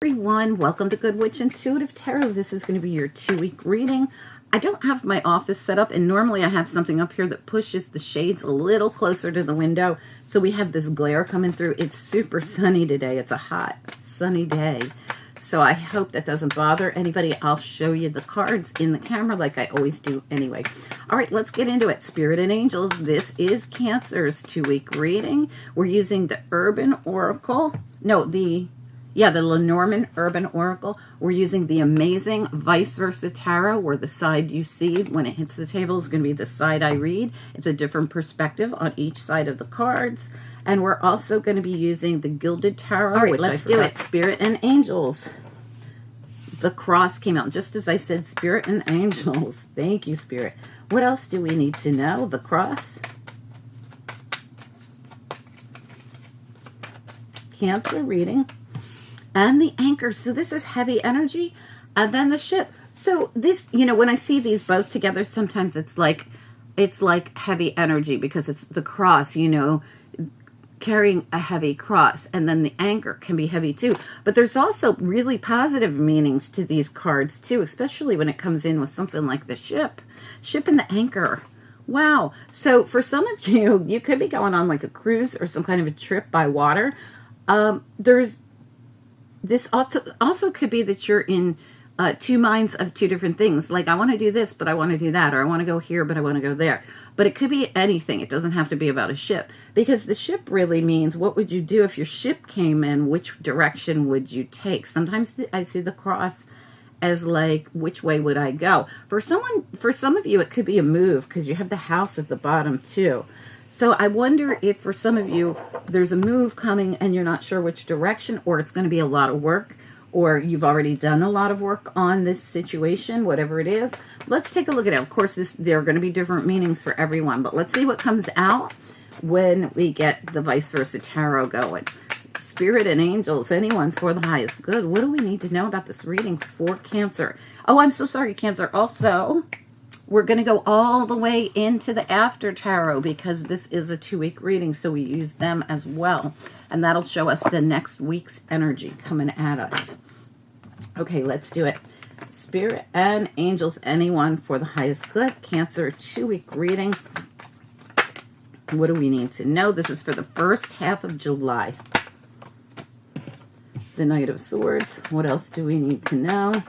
Everyone, welcome to Good Witch Intuitive Tarot. This is going to be your 2-week reading. I don't have my office set up, and normally I have something up here that pushes the shades a little closer to the window, so we have this glare coming through. It's super sunny today. It's a hot, sunny day, so I hope that doesn't bother anybody. I'll show you the cards in the camera like I always do anyway. All right, let's get into it. Spirit and Angels, this is Cancer's 2-week reading. We're using the Urban Oracle. No, the Lenormand Urban Oracle. We're using the amazing Vice Versa Tarot, where the side you see when it hits the table is going to be the side I read. It's a different perspective on each side of the cards. And we're also going to be using the Gilded Tarot. All right, let's do it. Spirit and Angels. The cross came out just as I said, Spirit and Angels. Thank you, Spirit. What else do we need to know? The cross. Cancer reading. And the anchor. So this is heavy energy. And then the ship. So this, when I see these both together, sometimes it's like heavy energy because it's the cross, carrying a heavy cross. And then the anchor can be heavy too. But there's also really positive meanings to these cards too, especially when it comes in with something like the ship. Ship and the anchor. Wow. So for some of you, you could be going on like a cruise or some kind of a trip by water. This also could be that you're in two minds of two different things. Like, I want to do this, but I want to do that. Or I want to go here, but I want to go there. But it could be anything. It doesn't have to be about a ship. Because the ship really means, what would you do if your ship came in? Which direction would you take? Sometimes I see the cross as like, which way would I go? For some of you, it could be a move because you have the house at the bottom too. So I wonder if for some of you, there's a move coming and you're not sure which direction, or it's going to be a lot of work, or you've already done a lot of work on this situation, whatever it is. Let's take a look at it. Of course, there are going to be different meanings for everyone, but let's see what comes out when we get the Vice Versa Tarot going. Spirit and Angels, anyone for the highest good. What do we need to know about this reading for Cancer? Oh, I'm so sorry, Cancer. Also, we're going to go all the way into the After Tarot because this is a 2-week reading, so we use them as well. And that'll show us the next week's energy coming at us. Okay, let's do it. Spirit and Angels, anyone for the highest good. Cancer, 2-week reading. What do we need to know? This is for the first half of July. The Knight of Swords. What else do we need to know?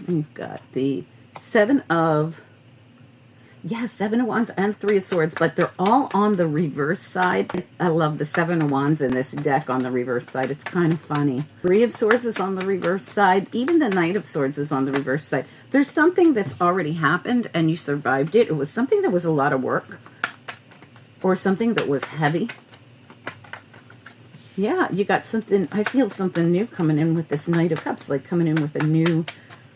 We've got the Seven of Wands and Three of Swords, but they're all on the reverse side. I love the Seven of Wands in this deck on the reverse side. It's kind of funny. Three of Swords is on the reverse side. Even the Knight of Swords is on the reverse side. There's something that's already happened and you survived it. It was something that was a lot of work or something that was heavy. Yeah, you got something. I feel something new coming in with this Knight of Cups, like coming in with a new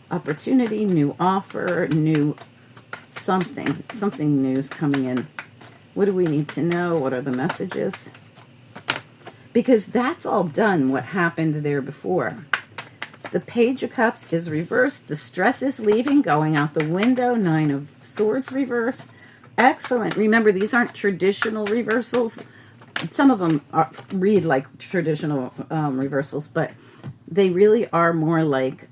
opportunity, new offer, new something new's coming in. What do we need to know? What are the messages? Because that's all done, what happened there before. The Page of Cups is reversed. The stress is leaving, going out the window. Nine of Swords reversed. Excellent. Remember, these aren't traditional reversals. Some of them read like traditional reversals, but they really are more like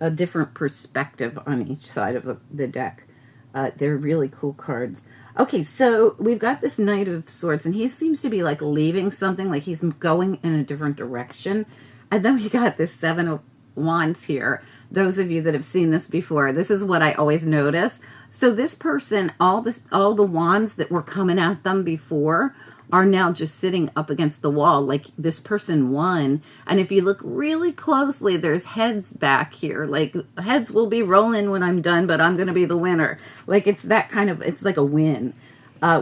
a different perspective on each side of the deck. They're really cool cards. Okay, so we've got this Knight of Swords, and he seems to be like leaving something, like he's going in a different direction. And then we got this Seven of Wands here. Those of you that have seen this before, this is what I always notice. So this person, all the wands that were coming at them before are now just sitting up against the wall, like this person won. And if you look really closely, there's heads back here. Like, heads will be rolling when I'm done, but I'm going to be the winner. Like, it's that kind of, it's like a win.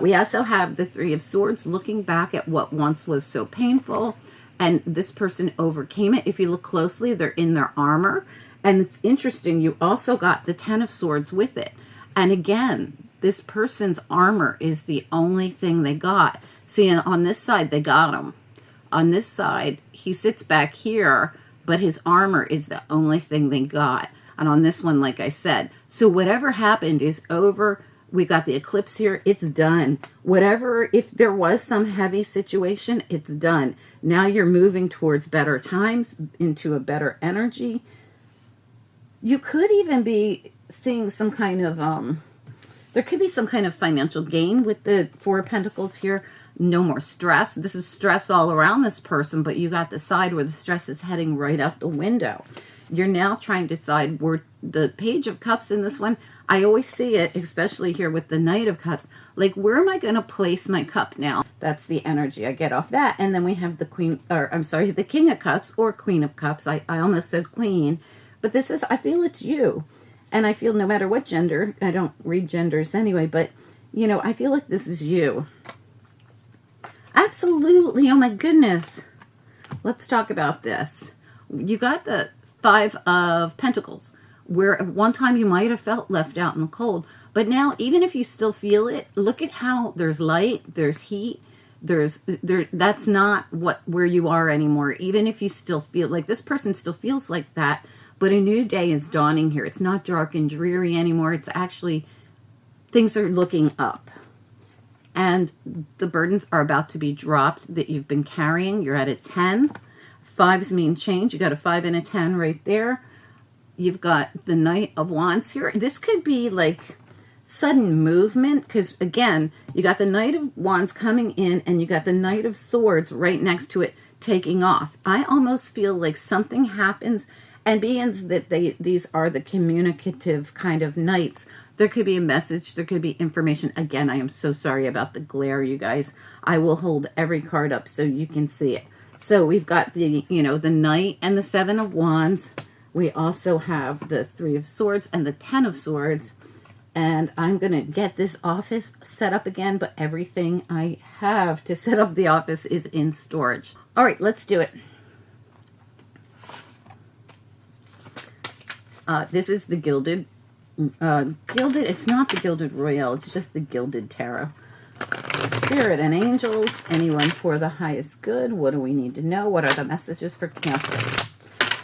We also have the Three of Swords looking back at what once was so painful. And this person overcame it. If you look closely, they're in their armor. And it's interesting, you also got the Ten of Swords with it. And again, this person's armor is the only thing they got. See, on this side, they got him. On this side, he sits back here, but his armor is the only thing they got. And on this one, like I said, so whatever happened is over. We got the eclipse here. It's done. Whatever, if there was some heavy situation, it's done. Now you're moving towards better times, into a better energy. You could even be seeing some kind of, there could be some kind of financial gain with the Four of Pentacles here. No more stress. This is stress all around this person, but you got the side where the stress is heading right out the window. You're now trying to decide where the Page of Cups in this one, I always see it, especially here with the Knight of Cups, like where am I going to place my cup now? That's the energy I get off that. And then we have the the King of Cups or Queen of Cups. I almost said Queen, but this is, I feel it's you. And I feel no matter what gender, I don't read genders anyway, but you know, I feel like this is you. Absolutely. Oh my goodness. Let's talk about this. You got the Five of Pentacles, where at one time you might have felt left out in the cold, but now even if you still feel it, look at how there's light, there's heat, that's not where you are anymore. Even if you still feel like this person still feels like that, but a new day is dawning here. It's not dark and dreary anymore. It's actually, things are looking up. And the burdens are about to be dropped that you've been carrying. You're at a 10. Fives mean change. You got a 5 and a 10 right there. You've got the Knight of Wands here. This could be like sudden movement, because again, you got the Knight of Wands coming in and you got the Knight of Swords right next to it taking off. I almost feel like something happens, and being that these are the communicative kind of knights, there could be a message, there could be information. Again, I am so sorry about the glare, you guys. I will hold every card up so you can see it. So we've got the, the Knight and the Seven of Wands. We also have the Three of Swords and the 10 of Swords. And I'm going to get this office set up again, but everything I have to set up the office is in storage. All right, let's do it. This is the Gilded, it's not the Gilded Royale, it's just the Gilded Tarot. Spirit and angels, anyone for the highest good. What do we need to know? What are the messages for Cancer?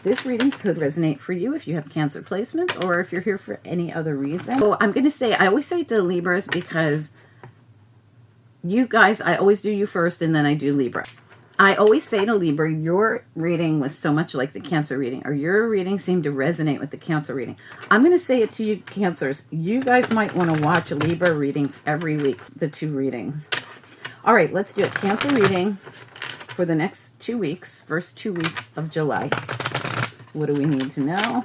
This reading could resonate for you if you have Cancer placements or if you're here for any other reason. So I'm going to say, I always say to Libras because you guys, I always do you first and then I do Libra. I always say to Libra, your reading was so much like the Cancer reading, or your reading seemed to resonate with the Cancer reading. I'm going to say it to you, Cancers. You guys might want to watch Libra readings every week, the 2 readings. All right, let's do it. Cancer reading for the next 2 weeks, first 2 weeks of July. What do we need to know?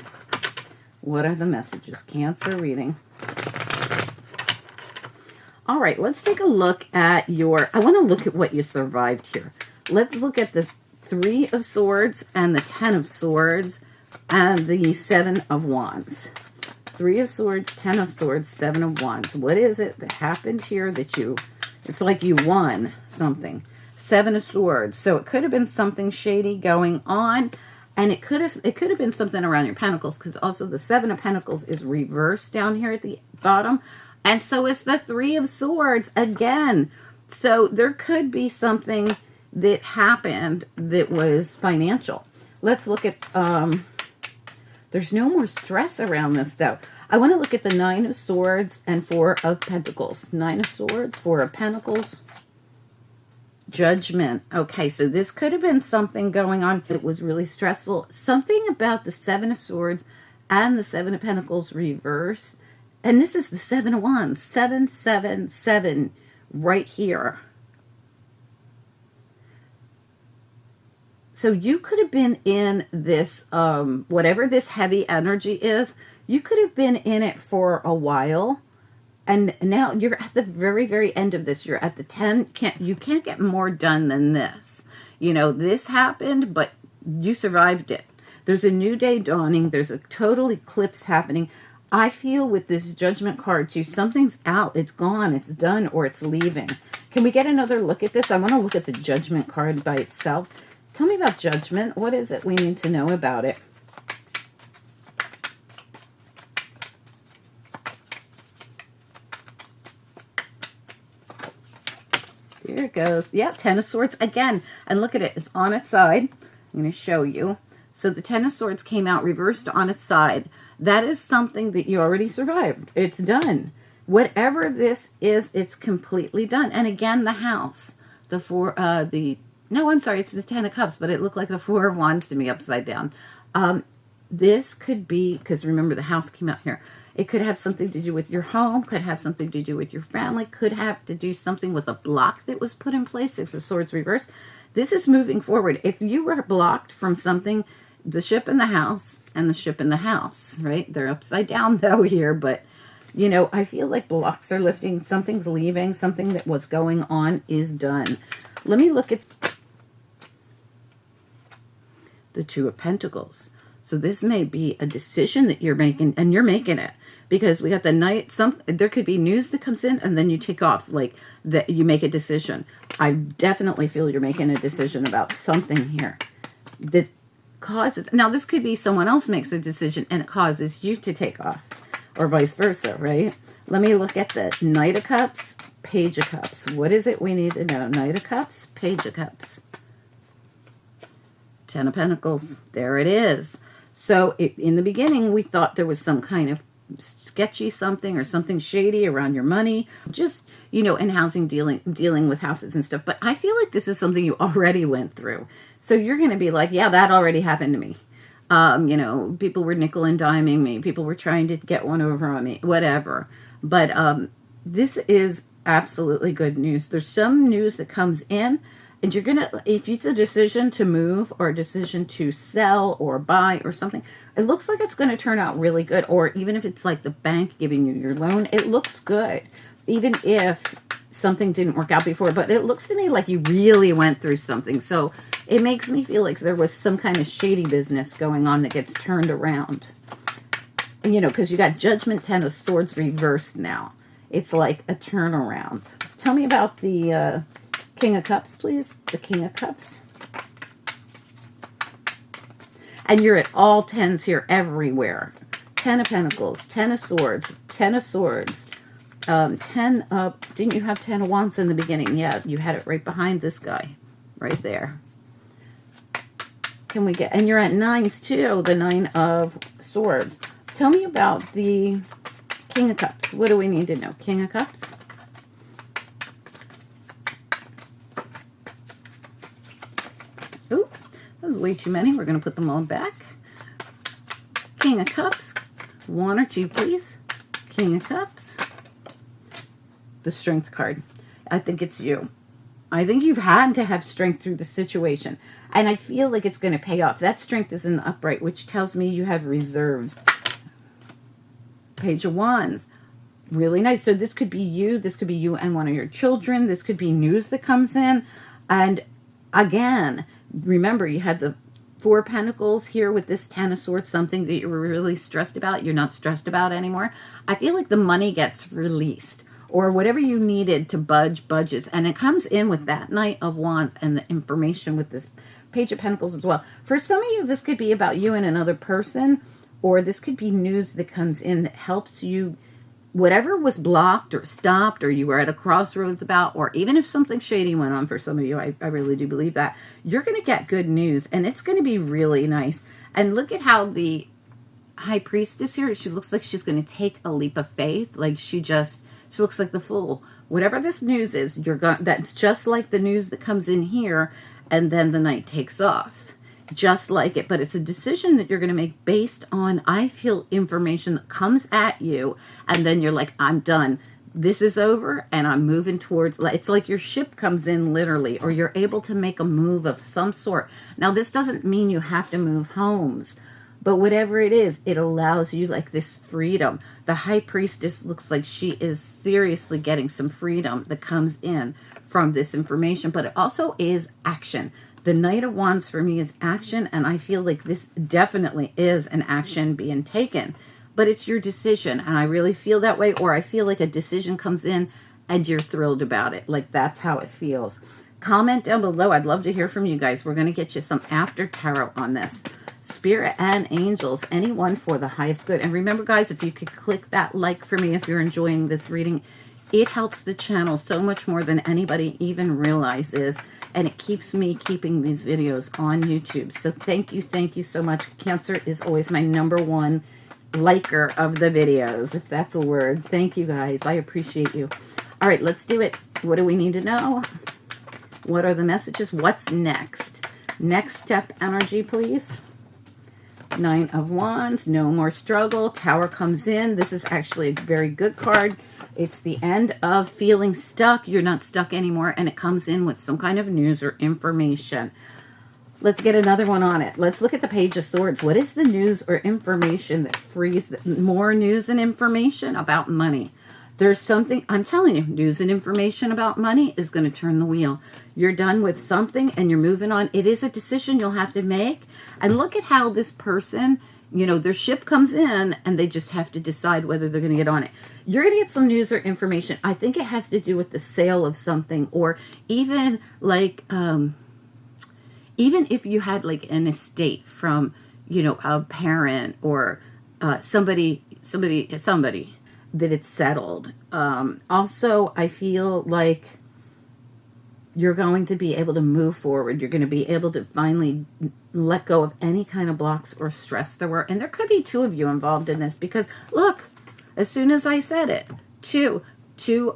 What are the messages? Cancer reading. All right, let's take a look at I want to look at what you survived here. Let's look at the 3 of Swords and the 10 of Swords and the 7 of Wands. 3 of Swords, 10 of Swords, 7 of Wands. What is it that happened here that it's like you won something? 7 of Swords. So it could have been something shady going on, and it could have been something around your Pentacles, because also the 7 of Pentacles is reversed down here at the bottom, and so is the 3 of Swords again. So there could be something that happened that was financial. Let's look at, there's no more stress around this though. I want to look at the 9 of Swords and 4 of Pentacles. 9 of Swords, 4 of Pentacles, Judgment. Okay, so this could have been something going on. It was really stressful. Something about the 7 of Swords and the 7 of Pentacles reverse. And this is the 7 of Wands. 7, 7, 7 right here. So you could have been in this, whatever this heavy energy is, you could have been in it for a while. And now you're at the very, very end of this. You're at the 10. You can't get more done than this. This happened, but you survived it. There's a new day dawning. There's a total eclipse happening. I feel with this Judgment card too, something's out. It's gone. It's done, or it's leaving. Can we get another look at this? I want to look at the Judgment card by itself. Tell me about Judgment. What is it we need to know about it? Here it goes. Yeah, 10 of Swords again. And look at it. It's on its side. I'm going to show you. So the Ten of Swords came out reversed on its side. That is something that you already survived. It's done. Whatever this is, it's completely done. And again, the house, no, I'm sorry, it's the Ten of Cups, but it looked like the Four of Wands to me upside down. This could be, because remember the house came out here. It could have something to do with your home, could have something to do with your family, could have to do something with a block that was put in place. Six of Swords reversed. This is moving forward. If you were blocked from something, the ship in the house and the ship in the house, right? They're upside down though here, but you know, I feel like blocks are lifting, something's leaving, something that was going on is done. Let me look at the Two of Pentacles. So this may be a decision that you're making, and you're making it. Because we got the Knight, there could be news that comes in and then you take off, like that you make a decision. I definitely feel you're making a decision about something here that causes, now this could be someone else makes a decision and it causes you to take off, or vice versa, right? Let me look at the Knight of Cups, Page of Cups. What is it we need to know? Knight of Cups, Page of Cups. Ten of Pentacles, there it is. So in the beginning, we thought there was some kind of sketchy something or something shady around your money, just, you know, in housing, dealing with houses and stuff. But I feel like this is something you already went through. So you're going to be like, yeah, that already happened to me. You know, people were nickel and diming me. People were trying to get one over on me, whatever. But this is absolutely good news. There's some news that comes in, and you're going to, if it's a decision to move or a decision to sell or buy or something, it looks like it's going to turn out really good. Or even if it's like the bank giving you your loan, it looks good. Even if something didn't work out before, but it looks to me like you really went through something. So it makes me feel like there was some kind of shady business going on that gets turned around. And, you know, because you got Judgment, Ten of Swords reversed now. It's like a turnaround. Tell me about the King of Cups, please. The King of Cups. And you're at all tens here everywhere. Ten of Pentacles, Ten of Swords, Ten of Swords. Ten of, didn't you have Ten of Wands in the beginning? Yeah, you had it right behind this guy. Right there. Can we get, and you're at nines too, the Nine of Swords. Tell me about the King of Cups. What do we need to know? King of Cups. Ooh, that was way too many. We're going to put them all back. King of Cups. One or two, please. King of Cups. The Strength card. I think it's you. I think you've had to have strength through the situation. And I feel like it's going to pay off. That strength is in the upright, which tells me you have reserves. Page of Wands. Really nice. So this could be you. This could be you and one of your children. This could be news that comes in. And again, remember, you had the Four of Pentacles here with this Ten of Swords, something that you were really stressed about. You're not stressed about anymore. I feel like the money gets released, or whatever you needed to budges. And it comes in with that Knight of Wands and the information with this Page of Pentacles as well. For some of you, this could be about you and another person, or this could be news that comes in that helps you, whatever was blocked or stopped, or you were at a crossroads about, or even if something shady went on for some of you, I really do believe that, you're going to get good news, and it's going to be really nice. And look at how the High Priestess here, she looks like she's going to take a leap of faith. Like she looks like the Fool. Whatever this news is, that's just like the news that comes in here, and then the Knight takes off. Just like it. But it's a decision that you're going to make based on, I feel, information that comes at you, and then you're like, I'm done. This is over, and I'm moving towards, it's like your ship comes in literally, or you're able to make a move of some sort. Now, this doesn't mean you have to move homes, but whatever it is, it allows you like this freedom. The High Priestess looks like she is seriously getting some freedom that comes in from this information, but it also is action. The Knight of Wands for me is action, and I feel like this definitely is an action being taken. But it's your decision, and I really feel that way, or I feel like a decision comes in and you're thrilled about it. Like that's how it feels. Comment down below. I'd love to hear from you guys. We're going to get you some after tarot on this. Spirit and angels, anyone for the highest good. And remember, guys, if you could click that like for me if you're enjoying this reading, it helps the channel so much more than anybody even realizes. and it keeps me keeping these videos on YouTube. So thank you so much. Cancer is always my #1 liker of the videos, if that's a word. Thank you guys. I appreciate you. All right, let's do it. What do we need to know? What are the messages? What's next? Next step energy, please. 9 of Wands, no more struggle. Tower comes in. This is actually a very good card. It's the end of feeling stuck. You're not stuck anymore, and it comes in with some kind of news or information. Let's get another one on it. Let's look at the Page of Swords. What is the news or information that frees more news and information about money? There's something, I'm telling you, news and information about money is going to turn the wheel. You're done with something and you're moving on. It is a decision you'll have to make. And look at how this person, you know, their ship comes in and they just have to decide whether they're going to get on it. You're going to get some news or information. I think it has to do with the sale of something, or even like, even if you had like an estate from, you know, a parent or somebody that it's settled. Also, I feel like you're going to be able to move forward. You're going to be able to finally let go of any kind of blocks or stress there were. And there could be 2 of you involved in this, because look, as soon as I said it, two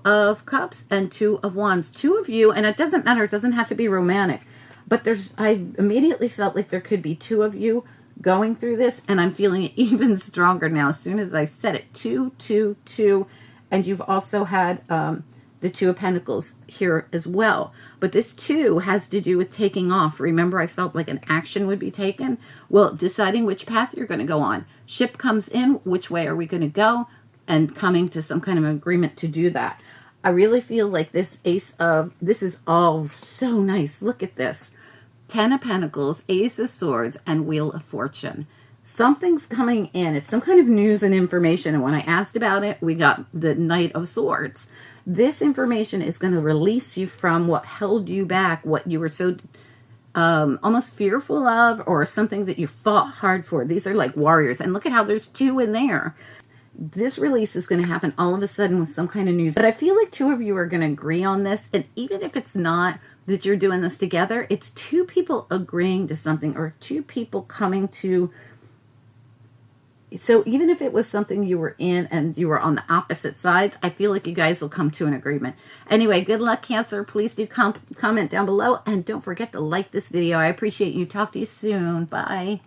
of Cups and 2 of Wands, 2 of you, and it doesn't matter. It doesn't have to be romantic, but I immediately felt like there could be 2 of you going through this, and I'm feeling it even stronger now as soon as I said it. 2, 2, 2, and you've also had the 2 of Pentacles here as well. But this 2 has to do with taking off. Remember, I felt like an action would be taken. Well, deciding which path you're going to go on. Ship comes in, which way are we going to go? And coming to some kind of agreement to do that. I really feel like this this is all so nice. Look at this. 10 of Pentacles, Ace of Swords, and Wheel of Fortune. Something's coming in. It's some kind of news and information. And when I asked about it, we got the Knight of Swords. This information is going to release you from what held you back, what you were so almost fearful of, or something that you fought hard for. These are like warriors. And look at how there's 2 in there. This release is going to happen all of a sudden with some kind of news. But I feel like 2 of you are going to agree on this. And even if it's not that you're doing this together, it's 2 people agreeing to something, or 2 people coming to. So even if it was something you were in and you were on the opposite sides, I feel like you guys will come to an agreement. Anyway, good luck, Cancer. Please do comment down below. And don't forget to like this video. I appreciate you. Talk to you soon. Bye.